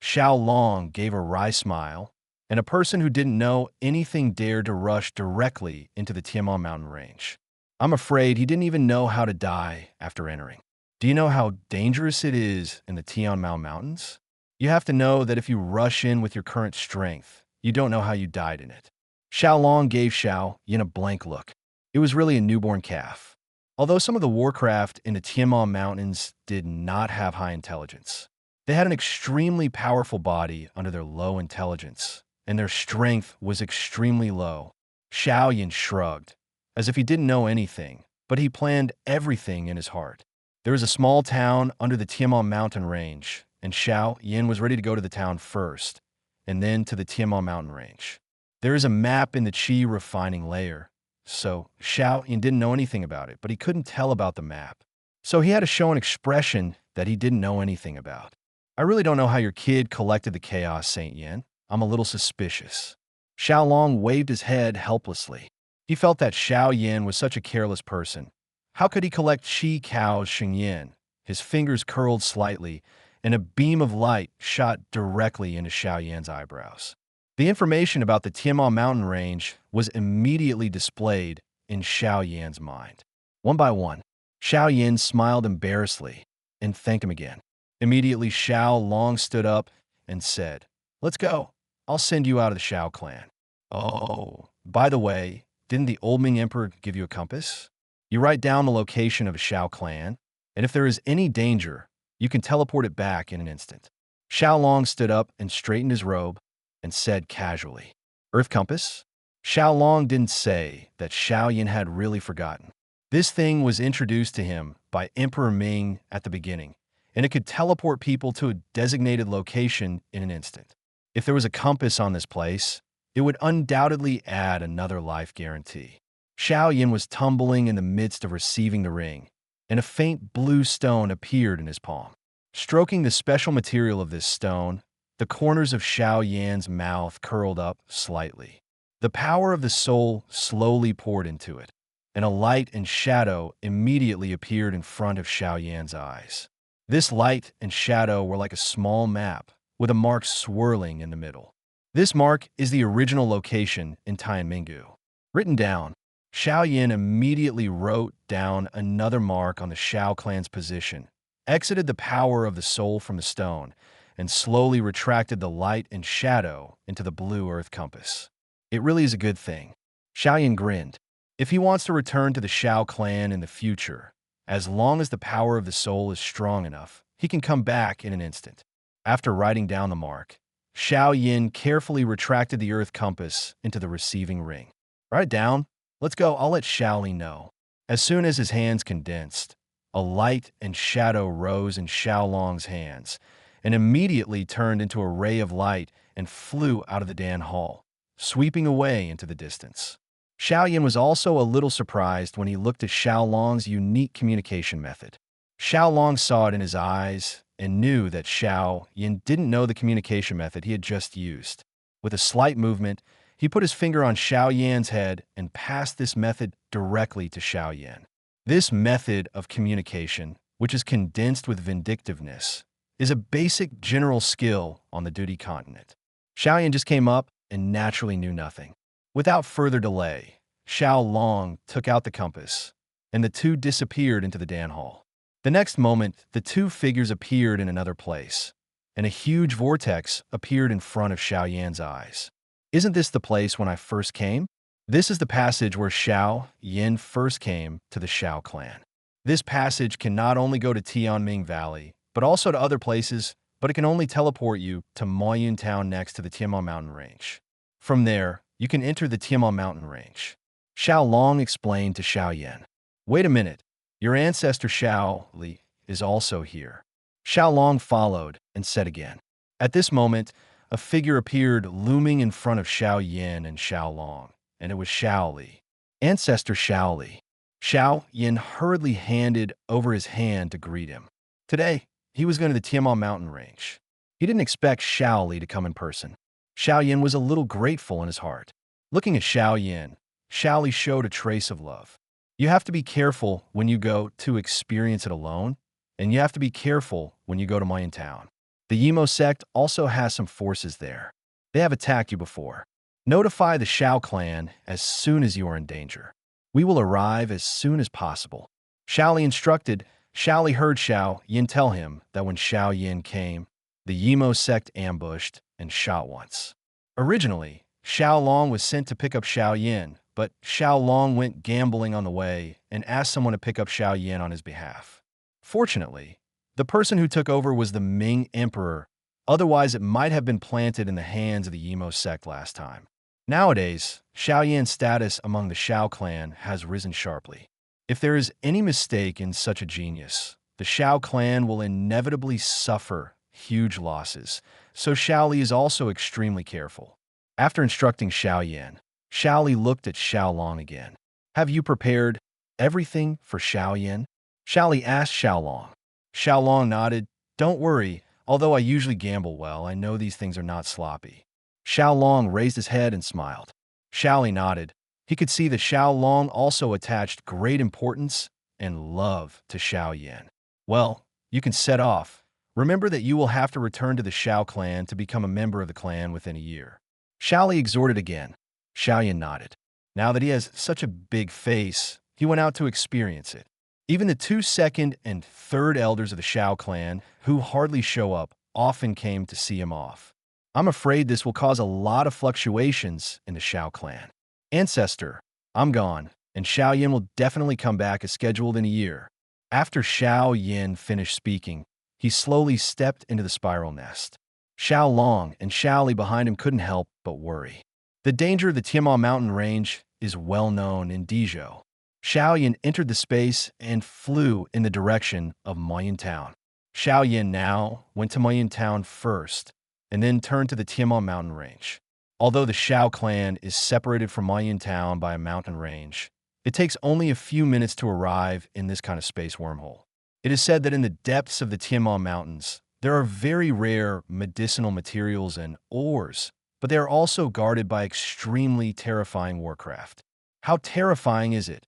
Xiao Long gave a wry smile, and a person who didn't know anything dared to rush directly into the Tianmo Mountain range. I'm afraid he didn't even know how to die after entering. Do you know how dangerous it is in the Tianmo Mountains? You have to know that if you rush in with your current strength, you don't know how you died in it. Xiao Long gave Xiao Yan a blank look. It was really a newborn calf. Although some of the warcraft in the Tianmo Mountains did not have high intelligence, they had an extremely powerful body under their low intelligence, and their strength was extremely low. Xiao Yan shrugged, as if he didn't know anything, but he planned everything in his heart. There was a small town under the Tianmo Mountain range, and Xiao Yan was ready to go to the town first, and then to the Tianmo Mountain range. There is a map in the Qi refining layer, so Xiao Yan didn't know anything about it, but he couldn't tell about the map. So he had to show an expression that he didn't know anything about. I really don't know how your kid collected the chaos, Saint Yan. I'm a little suspicious. Xiao Long waved his head helplessly. He felt that Xiao Yan was such a careless person. How could he collect Qi Cao's Xing Yan? His fingers curled slightly, and a beam of light shot directly into Xiao Yan's eyebrows. The information about the Tianmo Mountain range was immediately displayed in Xiao Yan's mind. One by one, Xiao Yan smiled embarrassedly and thanked him again. Immediately, Xiao Long stood up and said, "Let's go. I'll send you out of the Xiao clan." Oh, by the way, didn't the old Ming Emperor give you a compass? You write down the location of a Xiao clan, and if there is any danger, you can teleport it back in an instant. Xiao Long stood up and straightened his robe and said casually, "Earth compass?" Xiao Long didn't say that Xiao Yan had really forgotten. This thing was introduced to him by Emperor Ming at the beginning, and it could teleport people to a designated location in an instant. If there was a compass on this place, it would undoubtedly add another life guarantee. Xiao Yan was tumbling in the midst of receiving the ring, and a faint blue stone appeared in his palm. Stroking the special material of this stone, the corners of Xiao Yan's mouth curled up slightly. The power of the soul slowly poured into it, and a light and shadow immediately appeared in front of Xiao Yan's eyes. This light and shadow were like a small map, with a mark swirling in the middle. This mark is the original location in Tianmingu. Written down, Xiao Yan immediately wrote down another mark on the Xiao clan's position, exited the power of the soul from the stone, and slowly retracted the light and shadow into the blue earth compass. It really is a good thing. Xiao Yan grinned. If he wants to return to the Xiao clan in the future, as long as the power of the soul is strong enough, he can come back in an instant. After writing down the mark, Xiao Yan carefully retracted the earth compass into the receiving ring. "Write it down. Let's go. I'll let Xiao Li know." As soon as his hands condensed, a light and shadow rose in Xiao Long's hands and immediately turned into a ray of light and flew out of the Dan Hall, sweeping away into the distance. Xiao Yan was also a little surprised when he looked at Xiao Long's unique communication method. Xiao Long saw it in his eyes and knew that Xiao Yan didn't know the communication method he had just used. With a slight movement, he put his finger on Xiao Yan's head and passed this method directly to Xiao Yan. This method of communication, which is condensed with vindictiveness, is a basic general skill on the Duty continent. Xiao Yan just came up and naturally knew nothing. Without further delay, Xiao Long took out the compass, and the two disappeared into the Dan Hall. The next moment, the two figures appeared in another place, and a huge vortex appeared in front of Xiao Yan's eyes. "Isn't this the place when I first came?" This is the passage where Xiao Yan first came to the Xiao clan. This passage can not only go to Tianming Valley, but also to other places, but it can only teleport you to Moyun Town next to the Tianmo Mountain range. From there, you can enter the Tianmo Mountain range. Xiao Long explained to Xiao Yan. "Wait a minute. Your ancestor Xiao Li is also here." Xiao Long followed and said again. At this moment, a figure appeared looming in front of Xiao Yan and Xiao Long, and it was Xiao Li. Ancestor Xiao Li. Xiao Yan hurriedly handed over his hand to greet him. Today, he was going to the Tianmo Mountain range. He didn't expect Xiao Li to come in person. Xiao Yan was a little grateful in his heart. Looking at Xiao Yan, Xiao Li showed a trace of love. You have to be careful when you go to experience it alone, and you have to be careful when you go to Moyun Town. The Yimo sect also has some forces there. They have attacked you before. Notify the Xiao clan as soon as you are in danger. We will arrive as soon as possible. Xiao Li instructed. Xiao Li heard Xiao Yan tell him that when Xiao Yan came, the Yimo sect ambushed and shot once. Originally, Xiao Long was sent to pick up Xiao Yan, but Xiao Long went gambling on the way and asked someone to pick up Xiao Yan on his behalf. Fortunately, the person who took over was the Ming Emperor, otherwise it might have been planted in the hands of the Yimo sect last time. Nowadays, Xiao Yan's status among the Xiao clan has risen sharply. If there is any mistake in such a genius, the Xiao clan will inevitably suffer huge losses, so Xiao Li is also extremely careful. After instructing Xiao Yan, Xiao Li looked at Xiao Long again. Have you prepared everything for Xiao Yan? Xiao Li asked Xiao Long. Xiao Long nodded. Don't worry, although I usually gamble well, I know these things are not sloppy. Xiao Long raised his head and smiled. Xiao Li nodded. He could see that Xiao Long also attached great importance and love to Xiao Yan. Well, you can set off. Remember that you will have to return to the Xiao clan to become a member of the clan within a year. Xiao Li exhorted again. Xiao Yan nodded. Now that he has such a big face, he went out to experience it. Even the 2nd, 2nd, and 3rd elders of the Xiao clan, who hardly show up, often came to see him off. I'm afraid this will cause a lot of fluctuations in the Xiao clan. Ancestor, I'm gone, and Xiao Yan will definitely come back as scheduled in a year. After Xiao Yan finished speaking, he slowly stepped into the spiral nest. Xiao Long and Xiao Li behind him couldn't help but worry. The danger of the Tianmo Mountain range is well known in Dizhou. Xiao Yan entered the space and flew in the direction of Moyun Town. Xiao Yan now went to Moyun Town first, and then turned to the Tianmo Mountain range. Although the Xiao clan is separated from Moyun Town by a mountain range, it takes only a few minutes to arrive in this kind of space wormhole. It is said that in the depths of the Tianmo Mountains, there are very rare medicinal materials and ores, but they are also guarded by extremely terrifying warcraft. How terrifying is it?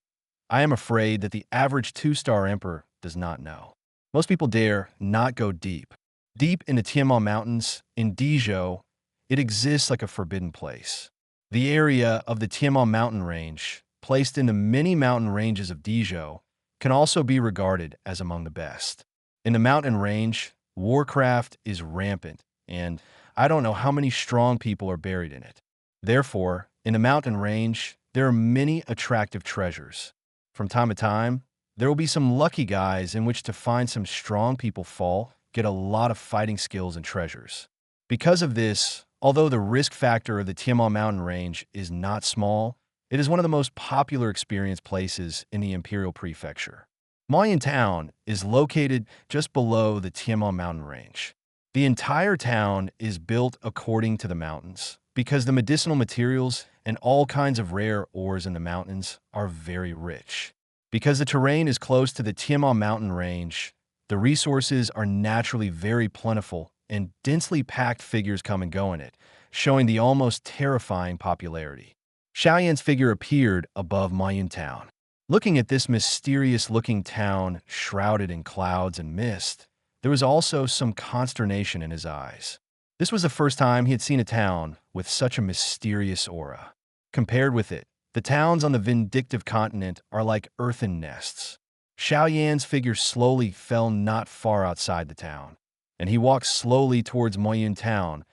I am afraid that the average 2-star emperor does not know. Most people dare not go deep. Deep in the Tianmo Mountains, in Dizhou, it exists like a forbidden place. The area of the Tianmo Mountain range, placed in the many mountain ranges of Dizhou, can also be regarded as among the best. In the mountain range, warcraft is rampant, and I don't know how many strong people are buried in it. Therefore, in the mountain range, there are many attractive treasures. From time to time, there will be some lucky guys in which to find some strong people get a lot of fighting skills and treasures. Because of this, although the risk factor of the Tianmo Mountain range is not small, it is one of the most popular experience places in the Imperial Prefecture. Moyun Town is located just below the Tianmo Mountain range. The entire town is built according to the mountains, because the medicinal materials and all kinds of rare ores in the mountains are very rich. Because the terrain is close to the Tianmo Mountain range, the resources are naturally very plentiful and densely packed figures come and go in it, showing the almost terrifying popularity. Xiao Yan's figure appeared above Moyun Town. Looking at this mysterious-looking town shrouded in clouds and mist, there was also some consternation in his eyes. This was the first time he had seen a town with such a mysterious aura. Compared with it, the towns on the vindictive continent are like earthen nests. Xiao Yan's figure slowly fell not far outside the town, and he walked slowly towards Moyun Town,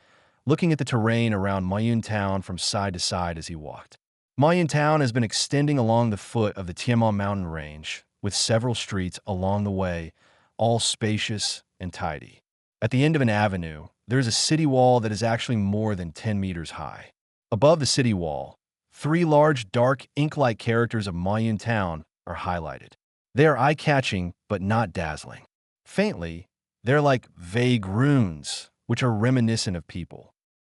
looking at the terrain around Moyun Town from side to side as he walked. Moyun Town has been extending along the foot of the Tianmo Mountain range, with several streets along the way, all spacious and tidy. At the end of an avenue, there is a city wall that is actually more than 10 meters high. Above the city wall, 3 large, dark, ink-like characters of Moyun Town are highlighted. They are eye-catching, but not dazzling. Faintly, they're like vague runes, which are reminiscent of people.